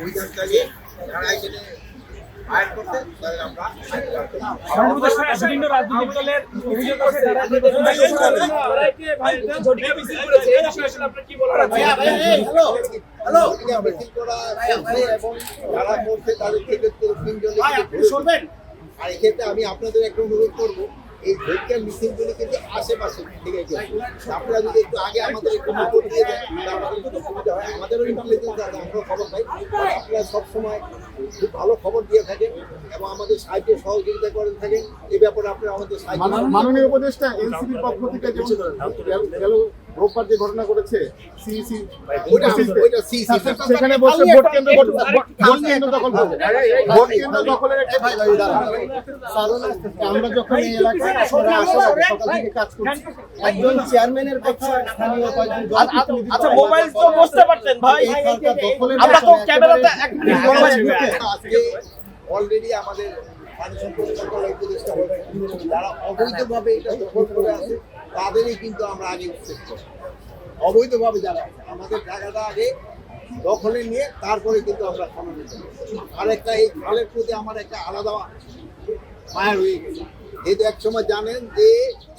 অভিযানটাকে যারা এখানে আইন করতে তাদের আমরা বিভিন্ন রাজনৈতিক দলের অভিযোগ আছে যারা মিছিল করা এবং যারা করছে তাদের থেকে 3 জনের আর এক্ষেত্রে আমি আপনাদের একটা অনুরোধ করবো এই ধৈর্যের মিছিলগুলি কিন্তু আশেপাশে থেকে গেছে আপনারা যদি একটু আগে আমাদের একটু খবর দিয়ে দেন আমাদের কিন্তু সুবিধা হয় আমাদেরও ইন্টেলিজেন্স আছে আমরাও খবর পাই আপনারা সবসময় খুব ভালো খবর দিয়ে থাকেন এবং আমাদের সাহায্যে সহযোগিতা করে থাকেন এই ব্যাপারে আপনারা আমাদের মাননীয় উপদেষ্টা এনসিপির পক্ষ থেকে যেমন গেল রোববার যে ঘটনা করেছে সেখানে বসে ভোট কেন্দ্র দখল করবে ভোট কেন্দ্র দখলের একটা আমরা যখন এই এলাকায় সকাল থেকে কাজ করছি একজন চেয়ারম্যানের কথা স্থানীয় কয়েকজন আচ্ছা মোবাইল তো বুঝতে পারতেন ভাই আমরা তো ক্যামেরাতে এক মিনিট অলরেডি আমাদের পানি সম্পদ মন্ত্রণালয় উপদেষ্টা যারা অবৈধভাবে এটা দখল করে আছে তাদেরই কিন্তু আমরা আগে উচ্ছেদ করব অবৈধভাবে যারা আছে আমাদের জায়গাটা আগে দখলে নিয়ে তারপরে কিন্তু আমরা খনন করব আরেকটা এই খালের প্রতি আমার একটা আলাদা মায়া রয়ে গেছে যেহেতু এক সময় জানেন যে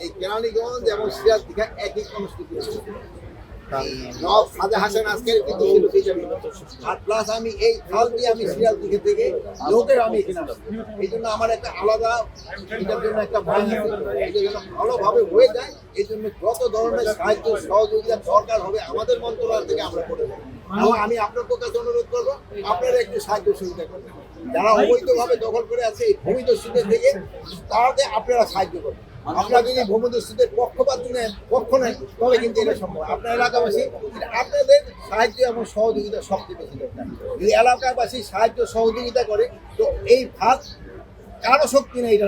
এই কেরানীগঞ্জ এবং সিরাজ দীঘা একই কনস্টিটিউশন নব সাজা হাসান আজকের কিন্তু আর প্লাস আমি এই খাল দিয়ে আমি সিরিয়াল দিকে থেকে লোকের আমি এখানে এই জন্য আমার একটা আলাদা এটার জন্য একটা এটা যেন ভালোভাবে হয়ে যায় এই জন্য যত ধরনের সাহায্য সহযোগিতা সরকার হবে আমাদের মন্ত্রণালয় থেকে আমরা করে দেবো এবং আমি আপনাদের কাছে অনুরোধ করবো আপনারা একটু সাহায্য সুবিধা করবেন যারা অবৈধভাবে দখল করে আছে এই ভূমিদস্যুদের থেকে তাদের আপনারা সাহায্য করবেন আপনারা যদি ভূমিদস্যুদের পক্ষ নেন তবে কিন্তু এটা সম্ভব আপনার এলাকাবাসী আপনাদের সাহায্য এবং সহযোগিতা সবচেয়ে বেশি দরকার যদি এলাকাবাসী সাহায্য সহযোগিতা করে তো এই ভাত কারো শক্তি নেই এটা